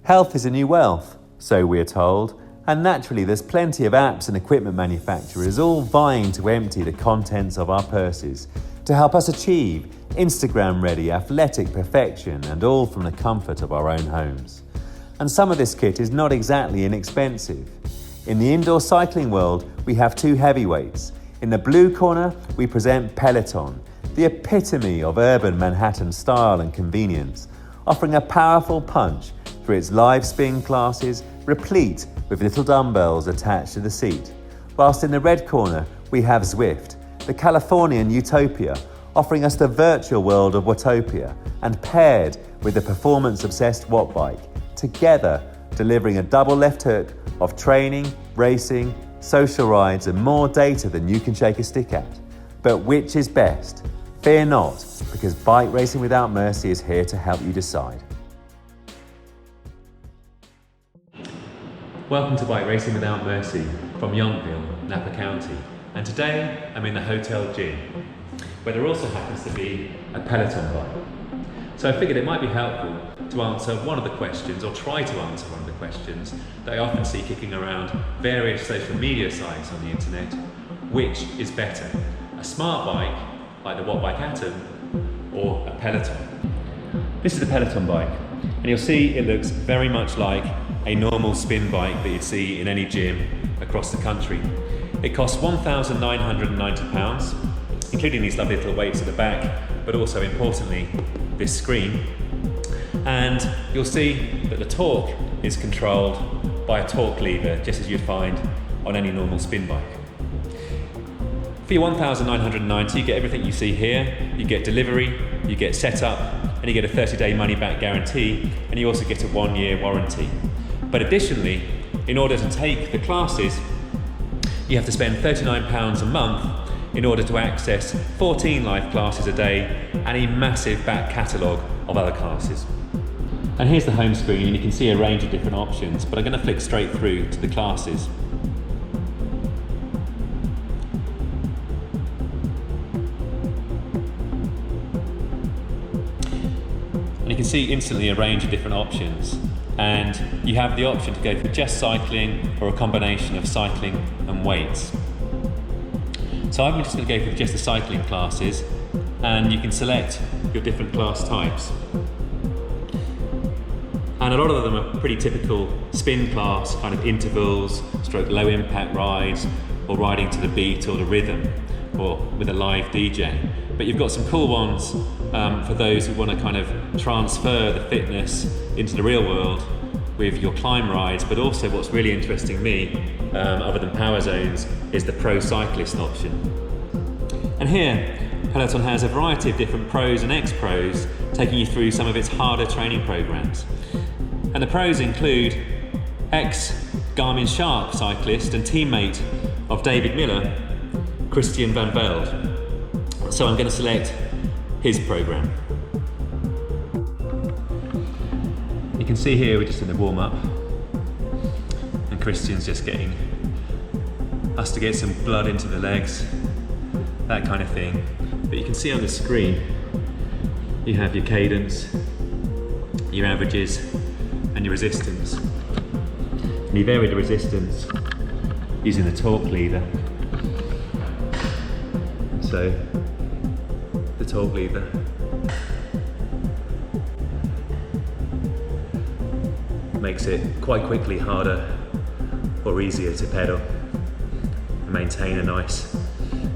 Health is a new wealth, so we're told, and naturally there's plenty of apps and equipment manufacturers all vying to empty the contents of our purses to help us achieve Instagram-ready athletic perfection, and all from the comfort of our own homes. And some of this kit is not exactly inexpensive. In the indoor cycling world, we have two heavyweights. In the blue corner, we present Peloton, the epitome of urban Manhattan style and convenience, offering a powerful punch through its live spin classes, replete with little dumbbells attached to the seat. Whilst in the red corner, we have Zwift, the Californian utopia, offering us the virtual world of Wattabike, and paired with the performance-obsessed WattBike, together delivering a double left hook of training, racing, social rides, and more data than you can shake a stick at. But which is best? Fear not, because Bike Racing Without Mercy is here to help you decide. Welcome to Bike Racing Without Mercy from Yountville, Napa County. And today I'm in the hotel gym, where there also happens to be a Peloton bike. So I figured it might be helpful to answer one of the questions, or try to answer one of the questions, that I often see kicking around various social media sites on the internet. Which is better? A smart bike, like the WattBike Atom, or a Peloton? This is the Peloton bike, and you'll see it looks very much like a normal spin bike that you'd see in any gym across the country. It costs £1,990, including these lovely little weights at the back, but also importantly, this screen. And you'll see that the torque is controlled by a torque lever, just as you'd find on any normal spin bike. For your £1,990, you get everything you see here. You get delivery, you get setup, and you get a 30-day money-back guarantee, and you also get a 1-year warranty. But additionally, in order to take the classes, you have to spend £39 a month in order to access 14 live classes a day and a massive back catalogue of other classes. And here's the home screen, and you can see a range of different options, but I'm going to flick straight through to the classes. And you can see instantly a range of different options, and you have the option to go for just cycling or a combination of cycling and weights. So I'm just going to go for just the cycling classes, and you can select your different class types. And a lot of them are pretty typical spin class, kind of intervals, stroke low impact rides, or riding to the beat or the rhythm, or with a live DJ. But you've got some cool ones for those who want to kind of transfer the fitness into the real world with your climb rides, but also what's really interesting me, other than power zones, is the pro cyclist option. And here, Peloton has a variety of different pros and ex-pros, taking you through some of its harder training programs. And the pros include ex-Garmin Sharp cyclist and teammate of David Miller, Christian van Velde. So I'm going to select his program. You can see here we're just in the warm-up, and Christian's just getting us to get some blood into the legs, that kind of thing. But you can see on the screen you have your cadence, your averages, and your resistance. And you vary the resistance using the torque lever. So the torque lever makes it quite quickly harder or easier to pedal and maintain a nice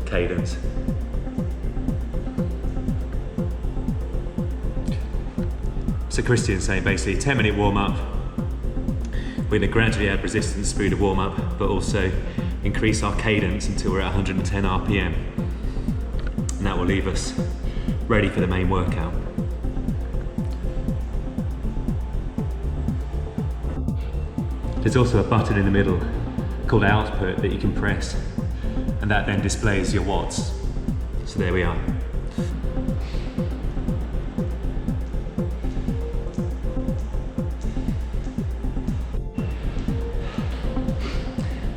cadence. So Christian's saying basically a 10-minute warm-up. We're going to gradually add resistance through the warm-up, but also increase our cadence until we're at 110 RPM. And that will leave us ready for the main workout. There's also a button in the middle called output that you can press, and that then displays your watts. So there we are.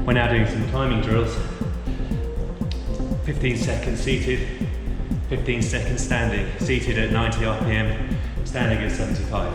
We're now doing some timing drills. 15 seconds seated, 15 seconds standing, seated at 90 RPM, standing at 75.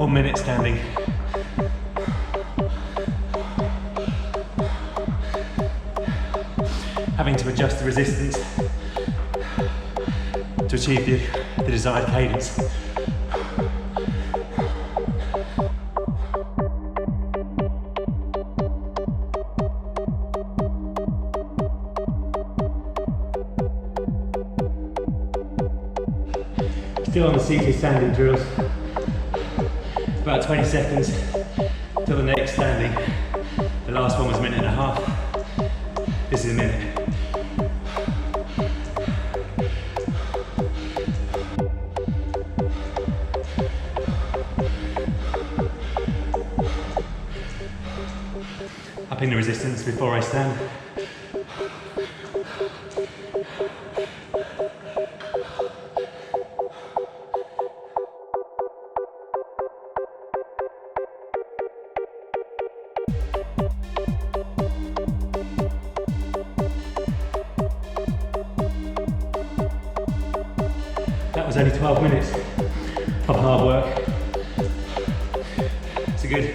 1 minute standing. Having to adjust the resistance to achieve the desired cadence. Still on the seated standing drills. It's about 20 seconds till the next standing. The last one was a minute and a half. This is a minute. Upping the resistance before I stand. That was only 12 minutes of hard work. It's a good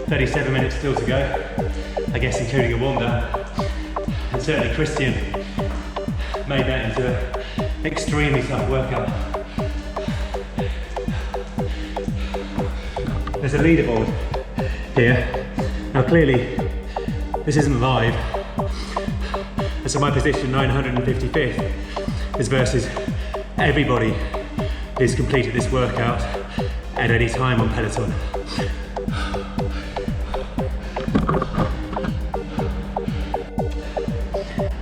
37 minutes still to go, I guess including a warm down. And certainly Christian made that into an extremely tough workout. There's a leaderboard here. Now clearly this isn't live, and so my position 955th is versus everybody who's completed this workout at any time on Peloton.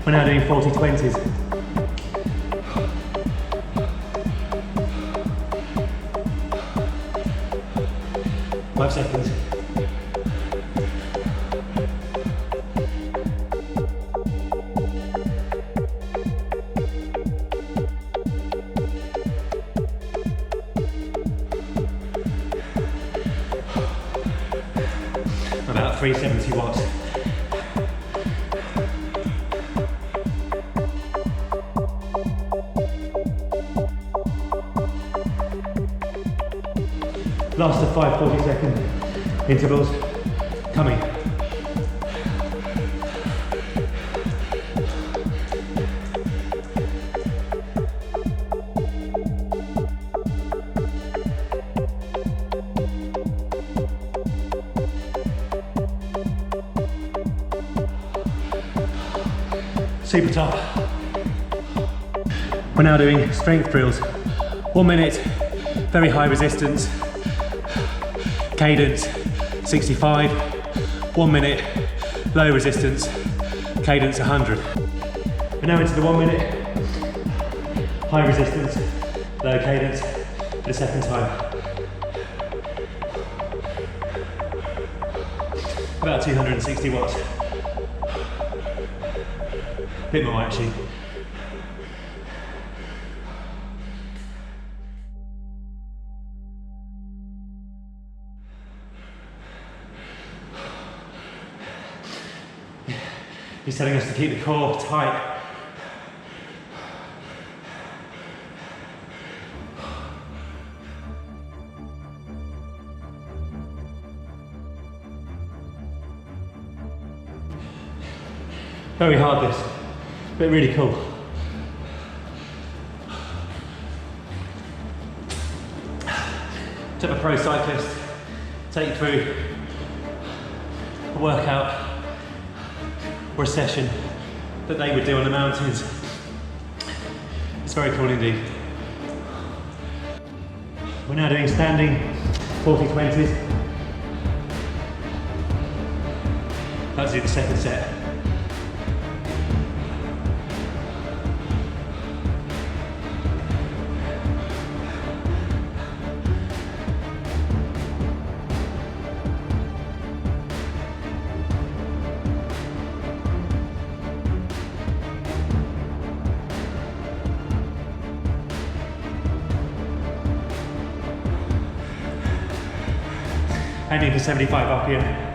We're now doing 40-20s. Five seconds. About 370 watts. Last of 5 40-second intervals coming. Super tough. We're now doing strength drills. 1 minute, very high resistance. Cadence 65, 1 minute, low resistance, cadence 100. We're now into the 1 minute, high resistance, low cadence for the second time. About 260 watts. A bit more actually. He's telling us to keep the core tight. Very hard this, but really cool. To have a pro cyclist take you through a workout or a session that they would do on the mountains. It's very cool indeed. We're now doing standing 40-20s. Let's do the second set. Aiming for 75 RPM.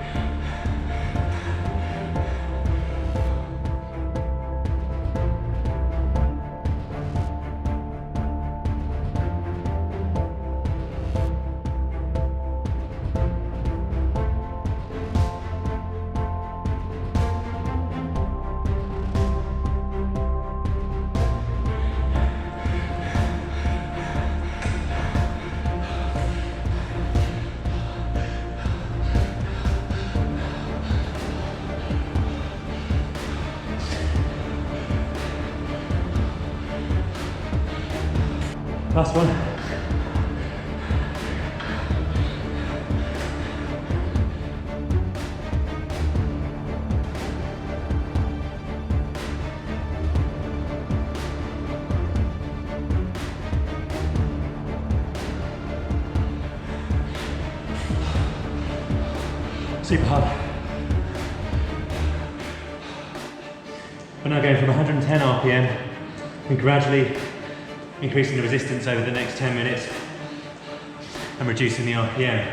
Last one. Super hard. We're now going from 110 RPM and gradually increasing the resistance over the next 10 minutes and reducing the RPM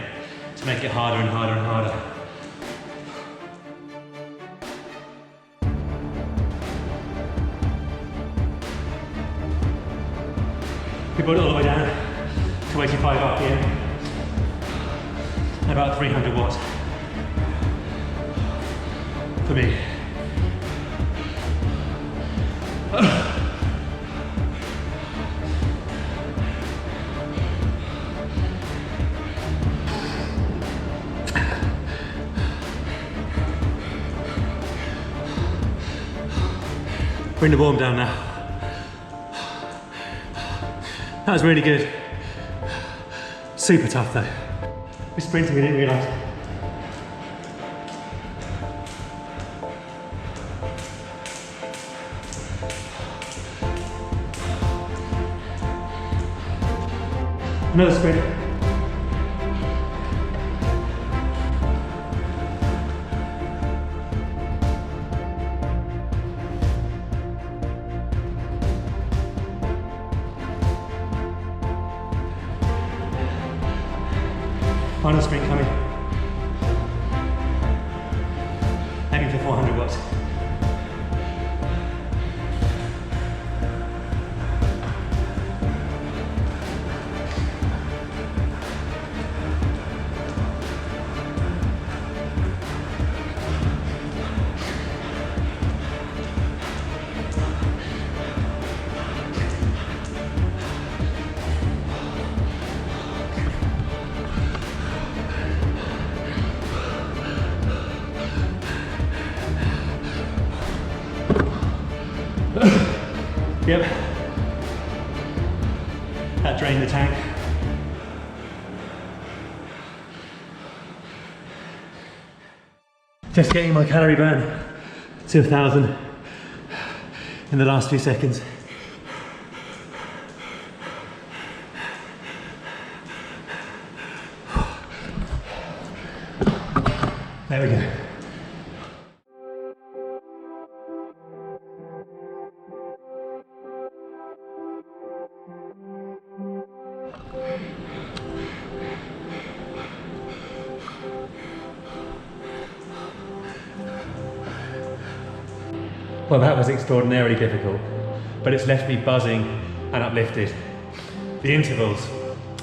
to make it harder and harder and harder. We brought it all the way down to 85 RPM, about 300 watts for me. Bring the warm down now. That was really good. Super tough though. We're sprinting, we didn't realise. Another sprint. Final sprint coming. Aiming for 400 watts. Yep, that drained the tank. Just getting my calorie burn to 1,000 in the last few seconds. There we go. Well, that was extraordinarily difficult, but it's left me buzzing and uplifted. The intervals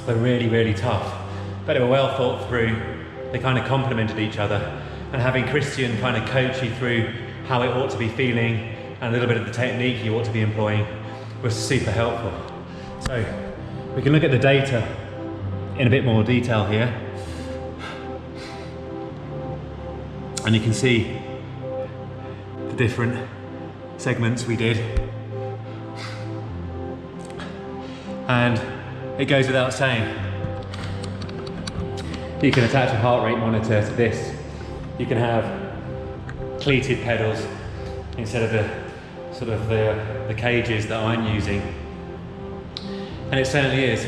were really, really tough, but they were well thought through. They kind of complemented each other, and having Christian kind of coach you through how it ought to be feeling and a little bit of the technique you ought to be employing was super helpful. So we can look at the data in a bit more detail here, and you can see the different segments we did, and it goes without saying, you can attach a heart rate monitor to this. You can have cleated pedals instead of the cages that I'm using, and it certainly is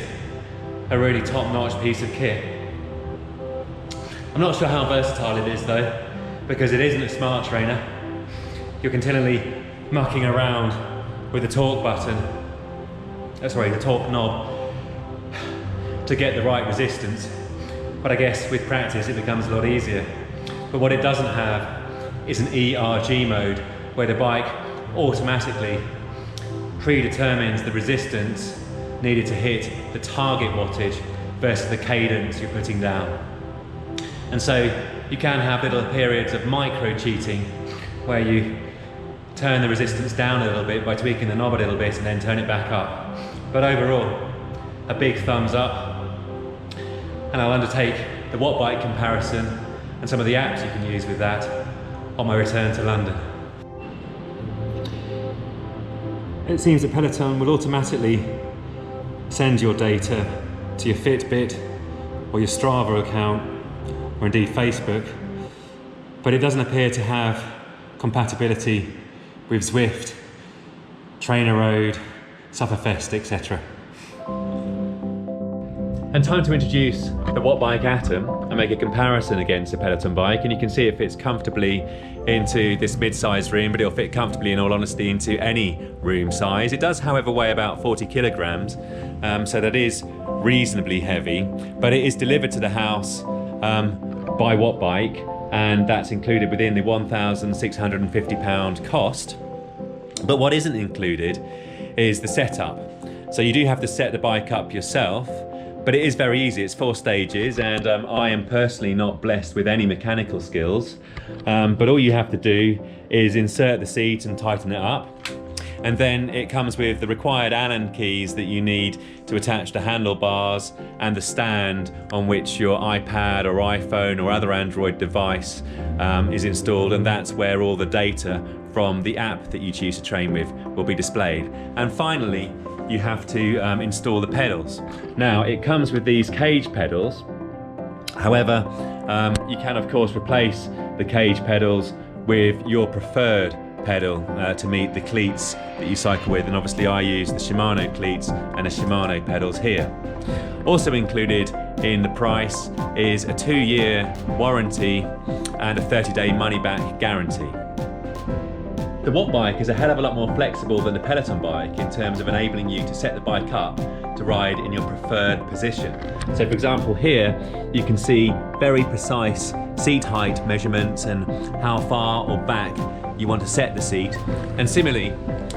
a really top-notch piece of kit. I'm not sure how versatile it is though, because it isn't a smart trainer. You're continually mucking around with the torque button, the torque knob, to get the right resistance. But I guess with practice it becomes a lot easier. But what it doesn't have is an ERG mode, where the bike automatically predetermines the resistance needed to hit the target wattage versus the cadence you're putting down. And so you can have little periods of micro cheating where you turn the resistance down a little bit by tweaking the knob a little bit and then turn it back up. But overall, a big thumbs up. And I'll undertake the WattBike comparison and some of the apps you can use with that on my return to London. It seems that Peloton will automatically send your data to your Fitbit or your Strava account, or indeed Facebook, but it doesn't appear to have compatibility with Zwift, Trainer Road, Sufferfest, etc. And time to introduce the WattBike Atom and make a comparison against the Peloton bike, and you can see it fits comfortably into this mid-sized room, but it'll fit comfortably, in all honesty, into any room size. It does, however, weigh about 40 kilograms, so that is reasonably heavy, but it is delivered to the house by WattBike, and that's included within the £1,650 cost. But what isn't included is the setup. So you do have to set the bike up yourself, but it is very easy. It's 4 stages, and I am personally not blessed with any mechanical skills, but all you have to do is insert the seat and tighten it up, and then it comes with the required Allen keys that you need to attach the handlebars and the stand on which your iPad or iPhone or other Android device is installed, and that's where all the data from the app that you choose to train with will be displayed. And finally, you have to install the pedals. Now, it comes with these cage pedals. However, you can of course replace the cage pedals with your preferred pedal to meet the cleats that you cycle with, and obviously I use the Shimano cleats and the Shimano pedals here. Also included in the price is a 2-year warranty and a 30-day money-back guarantee. The WattBike is a hell of a lot more flexible than the Peloton bike in terms of enabling you to set the bike up to ride in your preferred position. So for example, here you can see very precise seat height measurements and how far or back you want to set the seat. And similarly,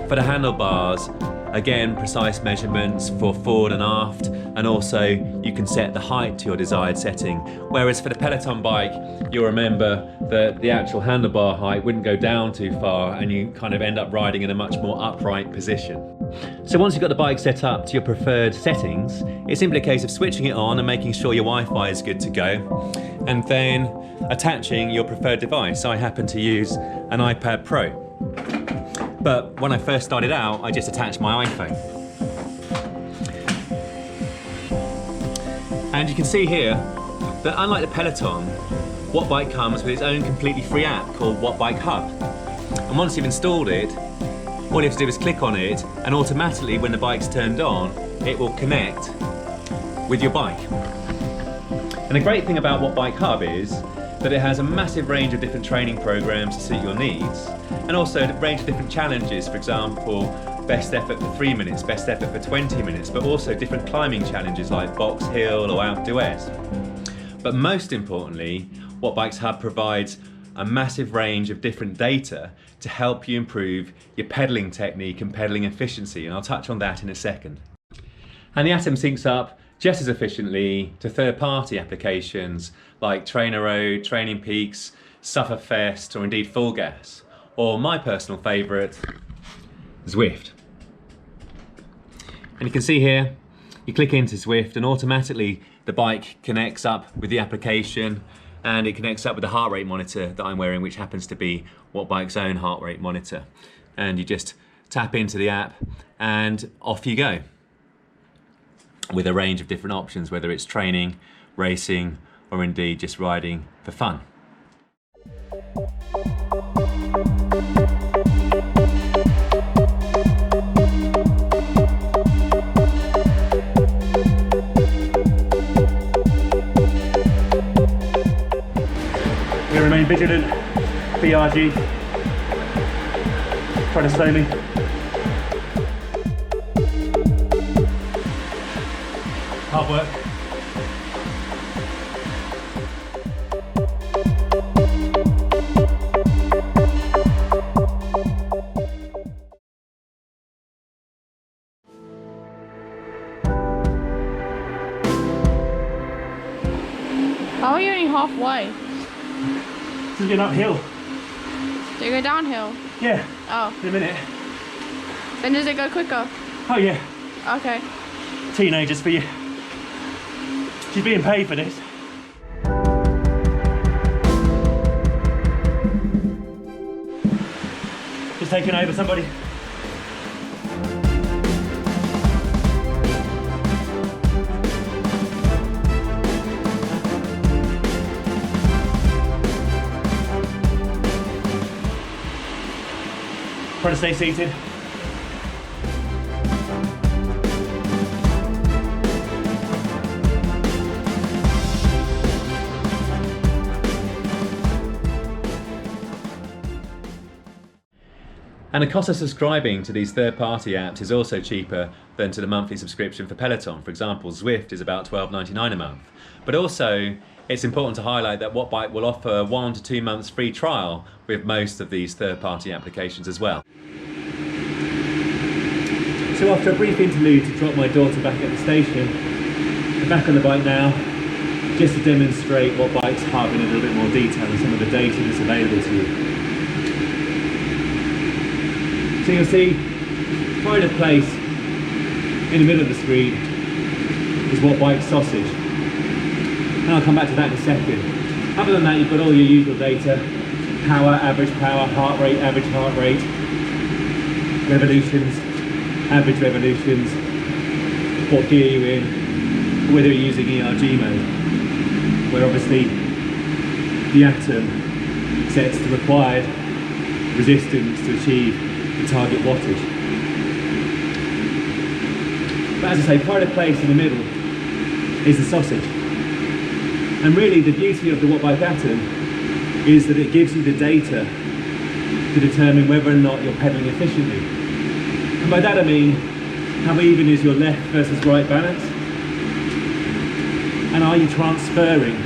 for the handlebars, again, precise measurements for forward and aft, and also you can set the height to your desired setting. Whereas for the Peloton bike, you'll remember that the actual handlebar height wouldn't go down too far, and you kind of end up riding in a much more upright position. So once you've got the bike set up to your preferred settings, it's simply a case of switching it on and making sure your Wi-Fi is good to go, and then attaching your preferred device. I happen to use an iPad Pro. But when I first started out, I just attached my iPhone. And you can see here that unlike the Peloton, WattBike comes with its own completely free app called WattBike Hub. And once you've installed it, all you have to do is click on it, and automatically when the bike's turned on, it will connect with your bike. And the great thing about WattBike Hub is that it has a massive range of different training programs to suit your needs, and also a range of different challenges. For example, best effort for 3 minutes, best effort for 20 minutes, but also different climbing challenges like box hill or Alpe d'Huez. But most importantly, WattBike's Hub provides a massive range of different data to help you improve your pedaling technique and pedaling efficiency, and I'll touch on that in a second. And the Atom syncs up just as efficiently to third-party applications like Trainer Road, Training Peaks, Sufferfest, or indeed Full Gas, or my personal favourite, Zwift. And you can see here, you click into Zwift and automatically the bike connects up with the application, and it connects up with the heart rate monitor that I'm wearing, which happens to be WattBike's own heart rate monitor. And you just tap into the app and off you go, with a range of different options, whether it's training, racing, or indeed just riding for fun. We remain vigilant, BRG, trying to slow me. Hard work. How are you only halfway? This is getting uphill. Do you go downhill? Yeah, Oh. in a minute. Then does it go quicker? Oh yeah, Okay. teenagers for you. She's being paid for this. Just taking over somebody. Trying to stay seated. And the cost of subscribing to these third-party apps is also cheaper than to the monthly subscription for Peloton. For example, Zwift is about $12.99 a month. But also, it's important to highlight that WattBike will offer 1 to 2 months free trial with most of these third-party applications as well. So after a brief interlude to drop my daughter back at the station, I'm back on the bike now, just to demonstrate WattBike's hub in a little bit more detail and some of the data that's available to you. So you'll see, pride of place in the middle of the screen is WattBike sausage. And I'll come back to that in a second. Other than that, you've got all your usual data: power, average, heart rate, average heart rate, revolutions, average revolutions, what gear you're in, whether you're using ERG mode, where obviously the atom sets the required resistance to achieve the target wattage. But as I say, pride of place in the middle is the sausage. And really the beauty of the WattBike atom is that it gives you the data to determine whether or not you're pedaling efficiently. And by that I mean, how even is your left versus right balance? And are you transferring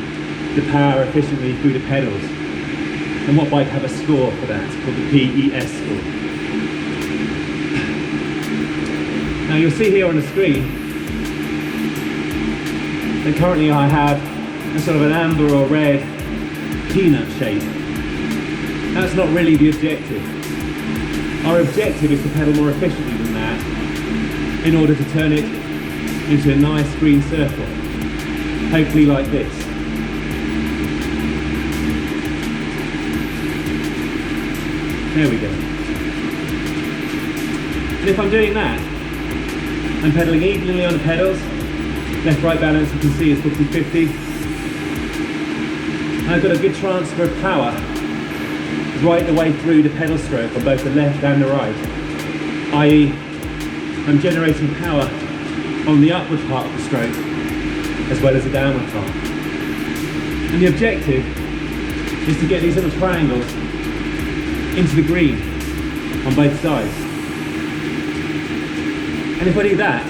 the power efficiently through the pedals? And WattBike have a score for that, called the PES score. Now you'll see here on the screen that currently I have a sort of an amber or red peanut shape. That's not really the objective. Our objective is to pedal more efficiently than that in order to turn it into a nice green circle, hopefully like this. There we go. And if I'm doing that, I'm pedaling evenly on the pedals. Left-right balance, you can see, is 50-50. And I've got a good transfer of power right the way through the pedal stroke on both the left and the right. i.e., I'm generating power on the upward part of the stroke as well as the downward part. And the objective is to get these little triangles into the green on both sides. And if I do that,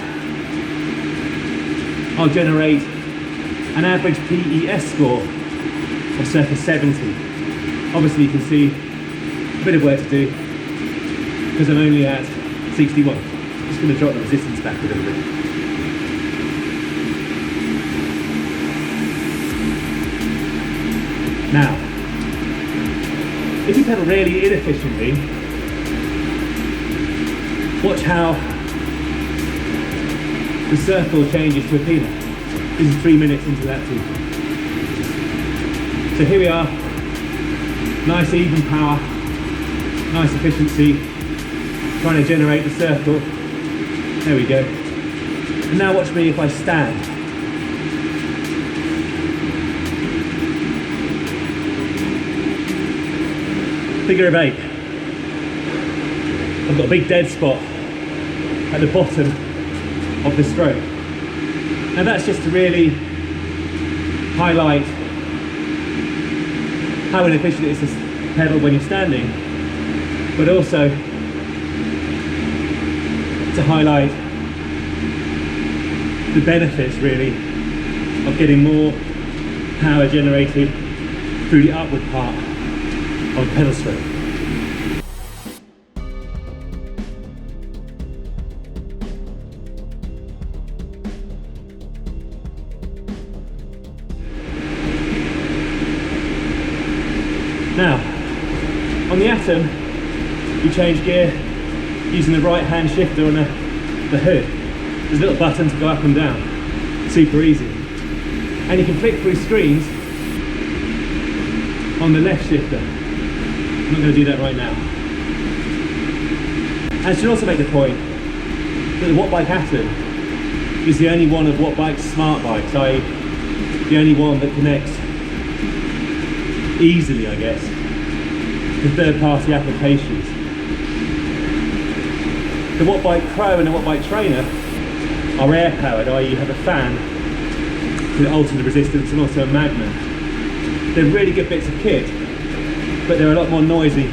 I'll generate an average PES score of circa 70. Obviously you can see a bit of work to do because I'm only at 61. I'm just going to drop the resistance back a little bit. Now, if you pedal really inefficiently, watch how the circle changes to a peanut. This is 3 minutes into that too. So here we are, nice even power, nice efficiency, trying to generate the circle. There we go. And now watch me if I stand. Figure of 8. I've got a big dead spot at the bottom of the stroke. Now that's just to really highlight how inefficient it is to pedal when you're standing, but also to highlight the benefits really of getting more power generated through the upward part of the pedal stroke. Now, on the Atom, you change gear using the right hand shifter on the hood. There's a little button to go up and down, super easy. And you can flick through screens on the left shifter. I'm not going to do that right now. And I should also make the point that the WattBike Atom is the only one of WattBike's smart bikes, i.e. the only one that connects easily, I guess, to third-party applications. The WattBike Pro and the WattBike Trainer are air powered, i.e. you have a fan to alter the resistance and also a magnet. They're really good bits of kit, but they're a lot more noisy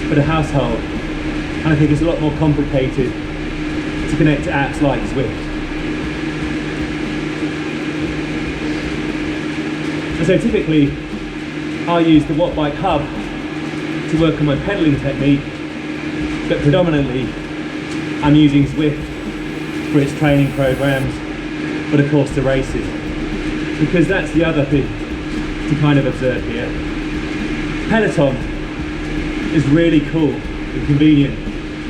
for the household, and I think it's a lot more complicated to connect to apps like Zwift. And so typically I'll use the WattBike hub to work on my pedalling technique, but predominantly I'm using Zwift for its training programs, but of course the races, because that's the other thing to kind of observe here. Peloton is really cool and convenient,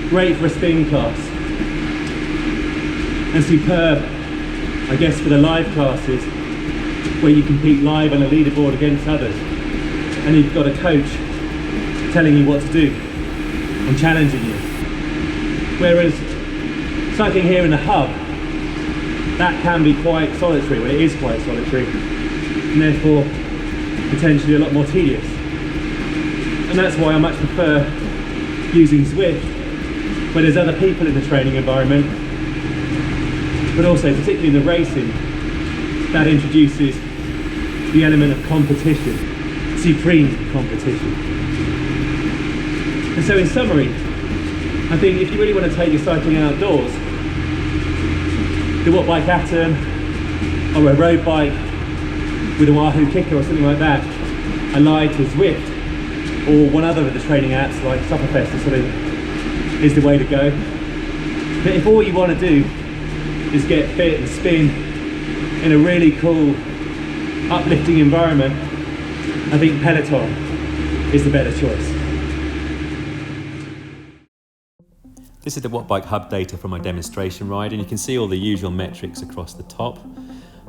great for a spin class, and superb, I guess, for the live classes where you compete live on a leaderboard against others, and you've got a coach telling you what to do and challenging you. Whereas cycling here in the hub, that can be quite solitary, well it is quite solitary, and therefore potentially a lot more tedious. And that's why I much prefer using Zwift, where there's other people in the training environment, but also particularly in the racing, that introduces the element of competition, supreme competition. And so in summary, I think if you really want to take your cycling outdoors, the WattBike Atom or a road bike with a Wahoo kicker or something like that, allied to Zwift or one other of the training apps like Sufferfest or something, is the way to go. But if all you want to do is get fit and spin in a really cool, uplifting environment, I think Peloton is the better choice. This is the WattBike hub data from my demonstration ride, and you can see all the usual metrics across the top.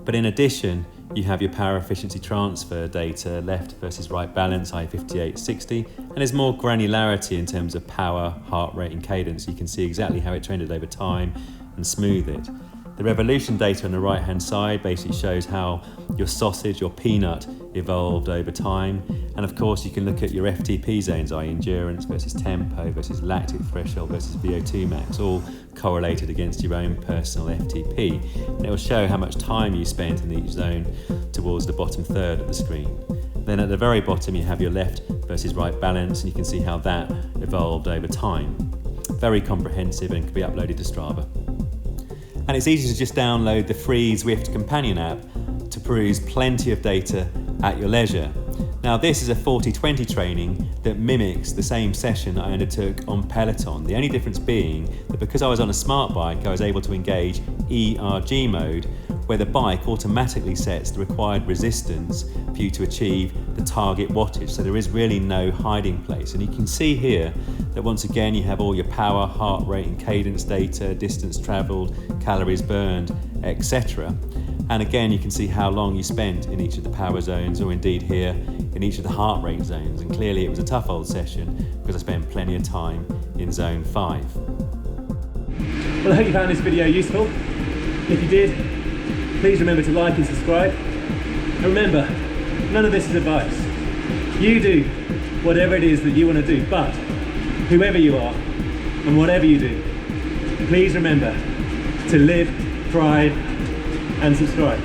But in addition, you have your power efficiency transfer data, left versus right balance, i.e. 58-60, and there's more granularity in terms of power, heart rate and cadence. You can see exactly how it trended over time and smooth it. The revolution data on the right hand side basically shows how your sausage, your peanut, evolved over time. And of course you can look at your FTP zones, i.e. endurance versus tempo versus lactic threshold versus VO2 max, all correlated against your own personal FTP. And it will show how much time you spent in each zone towards the bottom third of the screen. Then at the very bottom you have your left versus right balance, and you can see how that evolved over time. Very comprehensive and can be uploaded to Strava. And it's easy to just download the free Zwift companion app to peruse plenty of data at your leisure. Now this is a 40-20 training that mimics the same session I undertook on Peloton. The only difference being that because I was on a smart bike, I was able to engage ERG mode, where the bike automatically sets the required resistance for you to achieve the target wattage. So there is really no hiding place. And you can see here that once again you have all your power, heart rate and cadence data, distance traveled, calories burned, etc. And again you can see how long you spent in each of the power zones, or indeed here in each of the heart rate zones. And clearly it was a tough old session because I spent plenty of time in zone 5. Well, I hope you found this video useful. If you did, please remember to like and subscribe. And remember, none of this is advice. You do whatever it is that you want to do, but whoever you are and whatever you do, please remember to live, thrive and subscribe.